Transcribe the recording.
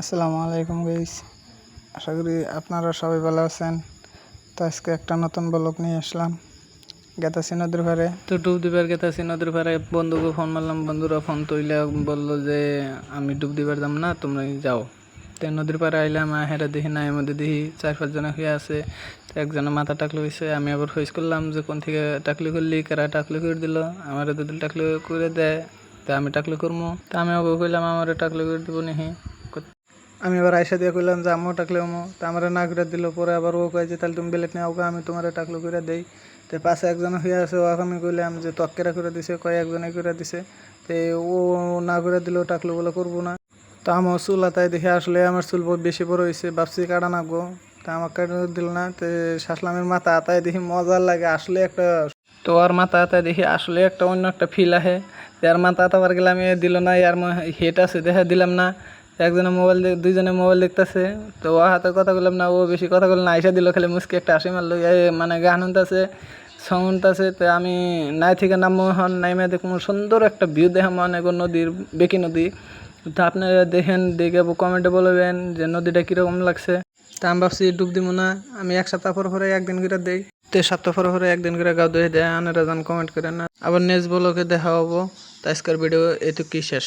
আসসালামু আলাইকুম গাইস, আশা করি আপনারা সবাই ভালো আছেন। তো আজকে একটা নতুন ব্লগ নিয়ে আসলাম গেতাসি নদীর পাড়ে। তো ডুব দিবার গেতাসি নদীর পাড়ে বন্ধুকে ফোন মারলাম, বন্ধুরা ফোন তুইলে বললো যে আমি ডুব দিবার যাম না, তোমরা যাও। তো নদীর পাড়ে আইলাম, হেরা দেখি না, এর মধ্যে দেখি 4-5 জনে হয়ে আছে। তো একজনে মাথা টাকলু হয়েছে, আমি আবার ফেস করলাম যে কোন থেকে টাকলি করলি, কারা টাকলি করে দিল, আমার দুদিন টাকলি করে দেয়। তা আমি টাকলি করবো, তা আমি ওকে কইলাম আমার টাকলি করে দিব নিহি। আমি আবার আয়সা দিয়ে কইলাম যে আমিও টাকলে আমো, তা আমার না করে দিল। পরে আবার ও কয়ে যে তাহলে তুমি বেলেট নিয়ে আওগা, আমি তোমার টাকলো করে দেই। তো পাশে একজন হয়ে আছে, ওকে আমি কইলাম যে তক্কেরা করে দিছে, কয়েকজনে করে দিছে। তো ও না করে দিলেও টাকলো বলে করবো না। তো আমার চুল আতায় দেখে আসলে আমার চুল বেশি বড় হয়েছে, ভাবছি কাটা নাকবো। তা আমার কাটা দিল না। তো শাসলামের মাথা আতায় দেখি মজা লাগে আসলে একটা। তো আর মাথা আতায় দেখি আসলে একটা অন্য একটা ফিল আহে। আর মাথা আতাবার গেলে আমি দিল না, আর হেট আছে দেখা দিলাম না। একজনে মোবাইল দুইজনে মোবাইল দেখতেছে, তো ও হাতে কথা বললাম না, ও বেশি কথা বলল না, আইসা দিল খালি মুসকি একটা হাসি মারলো। মানে গান শুনতেছে, সং শুনতেছে। তো আমি নাই থেকে নামবো, হন নাইমে দেখবো সুন্দর একটা ভিউ দেখা, মনে নদীর বেকি নদী। তো আপনারা দেখেন, দেখে কমেন্টে বলবেন যে নদীটা কীরকম লাগছে। তা আমি ভাবছি ডুব দিব না, আমি 1 সপ্তাহ পরে একদিন করে দেই। তো সপ্তাহ পরে একদিন করে গাও দিয়ে দেয়, আনারা যান কমেন্ট করে না। আবার নেক্সট ব্লগে দেখা হবো। তো আজকের ভিডিও এটুকুই শেষ।